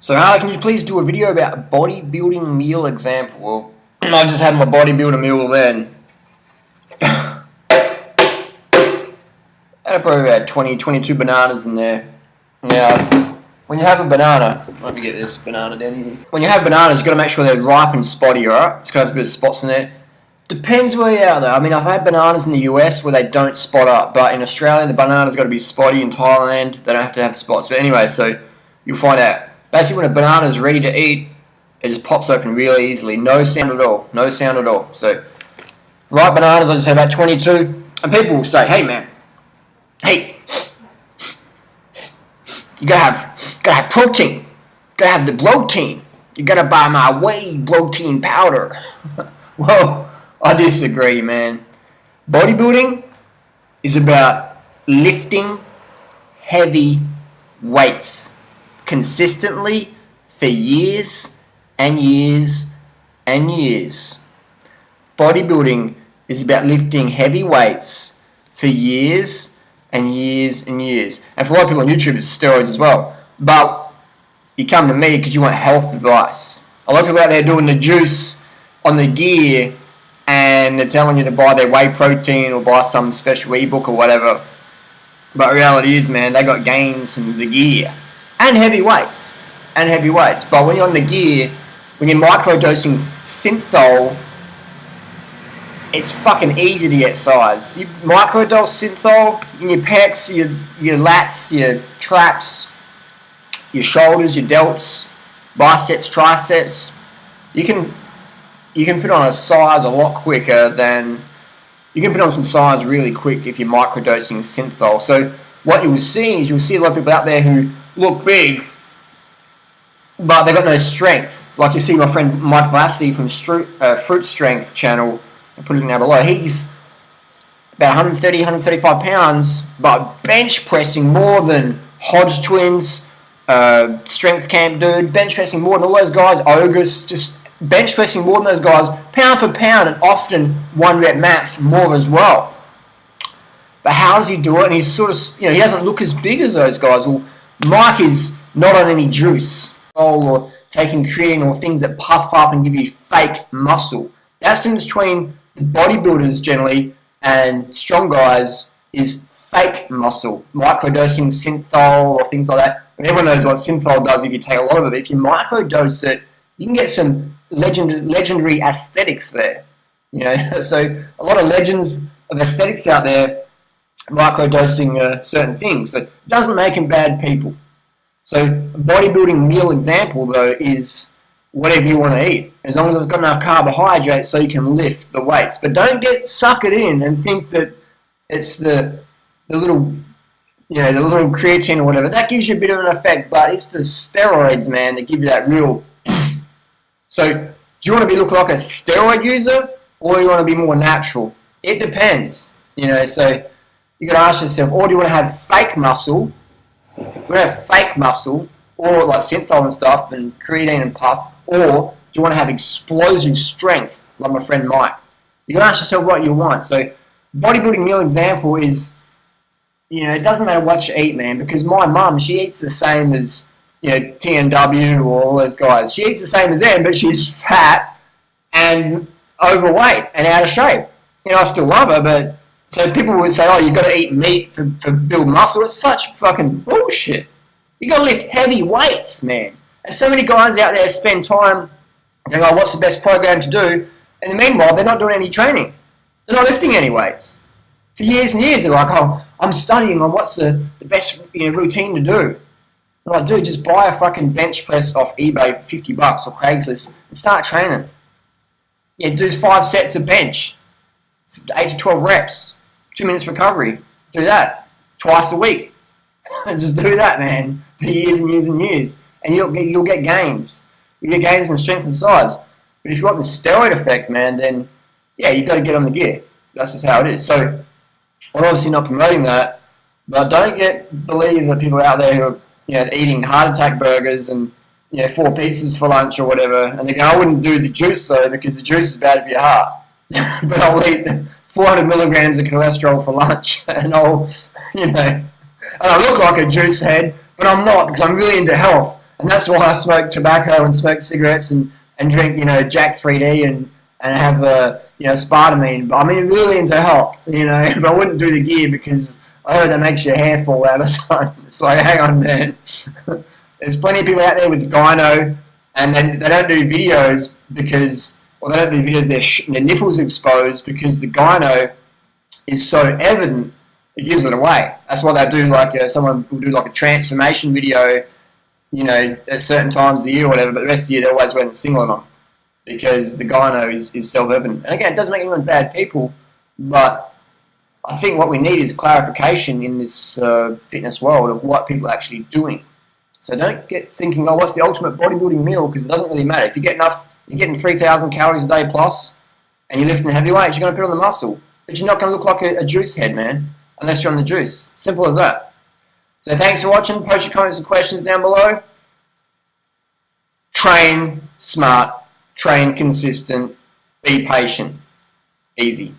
So Harley, can you please do a video about a bodybuilding meal example? Well, I just had my bodybuilding meal then. I had probably about 22 bananas in there. Now, when you have a banana, let me get this banana down here. When you have bananas, you've got to make sure they're ripe and spotty, alright? It's got to have a bit of spots in there. Depends where you are though. I mean, I've had bananas in the US where they don't spot up, but in Australia, the banana's got to be spotty. In Thailand, they don't have to have spots. But anyway, so you'll find out. Basically, when a banana is ready to eat, it just pops open really easily. No sound at all. No sound at all. So, ripe bananas, I just had about 22. And people will say, hey man, hey, you gotta have protein. You gotta have the bloating. You gotta buy my whey bloating powder. Well, I disagree, man. Bodybuilding is about lifting heavy weights consistently for years and years and years. Bodybuilding is about lifting heavy weights for years and years and years. And for a lot of people on YouTube, it's steroids as well. But you come to me because you want health advice. A lot of people out there doing the juice on the gear, and they're telling you to buy their whey protein or buy some special ebook or whatever. But reality is, man, they got gains from the gear and heavy weights. But when you're on the gear, when you're microdosing synthol, it's fucking easy to get size. You microdose synthol in your pecs, your lats, your traps, your shoulders, your delts, biceps, triceps. You can put on a size a lot quicker than you can put on some size really quick if you're microdosing synthol. So what you'll see is a lot of people out there who look big, but they've got no strength. Like you see my friend Mike Vassy from Fruit Strength channel. I'll put it down below. He's about 130, 135 pounds, but bench pressing more than Hodge Twins, Strength Camp Dude, bench pressing more than all those guys, Ogus, just bench pressing more than those guys, pound for pound, and often 1 rep max more as well. But how does he do it? And he's sort of, he doesn't look as big as those guys. Well, Mike is not on any juice or taking creatine or things that puff up and give you fake muscle. That's the difference between bodybuilders generally and strong guys is fake muscle. Microdosing synthol or things like that. And everyone knows what synthol does if you take a lot of it. But if you microdose it, you can get some legendary aesthetics there. So a lot of legends of aesthetics out there microdosing certain things. So it doesn't make them bad people. So a bodybuilding meal example though is whatever you want to eat, as long as it's got enough carbohydrates so you can lift the weights. But don't get suckered in and think that it's the little creatine or whatever. That gives you a bit of an effect, but it's the steroids, man, that give you that real. So do you want to look like a steroid user, or do you want to be more natural? It depends, So you got to ask yourself, or do you want to have fake muscle? You want to have fake muscle, or like synthol and stuff, and creatine and puff, or do you want to have explosive strength, like my friend Mike? You got to ask yourself what you want. So bodybuilding meal example is, it doesn't matter what you eat, man, because my mum, she eats the same as, TNW or all those guys. She eats the same as them, but she's fat and overweight and out of shape. I still love her, but so people would say, oh, you got to eat meat to build muscle. It's such fucking bullshit. You got to lift heavy weights, man. And so many guys out there spend time going, oh, what's the best program to do? And meanwhile, they're not doing any training. They're not lifting any weights. For years and years, they're like, oh, I'm studying on what's the best routine to do. I'm like, dude, just buy a fucking bench press off eBay for $50 or Craigslist and start training. Do 5 sets of bench, 8 to 12 reps, 2 minutes recovery. Do that twice a week. Just do that, man, for years and years and years. And you'll get gains. You get gains in strength and size. But if you want the steroid effect, man, then yeah, you got to get on the gear. That's just how it is. So I'm obviously not promoting that, but don't believe the people out there who are eating heart attack burgers and 4 pizzas for lunch or whatever, and they go, I wouldn't do the juice though because the juice is bad for your heart. But I'll eat 400 milligrams of cholesterol for lunch, and and I look like a juice head, but I'm not, because I'm really into health. And that's why I smoke tobacco and smoke cigarettes and drink, Jack 3D and have Spartamine. But I'm really into health, but I wouldn't do the gear because I heard that makes your hair fall out or something. It's like, hang on, man. There's plenty of people out there with gyno, and they don't do videos because, they don't do videos, their nipples exposed because the gyno is so evident, it gives it away. That's why they do, someone will do like a transformation video, at certain times of the year or whatever, but the rest of the year they're always wearing a singlet on because the gyno is self-evident. And again, it doesn't make anyone bad people, but I think what we need is clarification in this fitness world of what people are actually doing. So don't get thinking, oh, what's the ultimate bodybuilding meal? Because it doesn't really matter. If you get enough, you're getting 3,000 calories a day plus, and you're lifting heavy weights, you're going to put on the muscle. But you're not going to look like a juice head, man, unless you're on the juice. Simple as that. So thanks for watching. Post your comments and questions down below. Train smart. Train consistent. Be patient. Easy.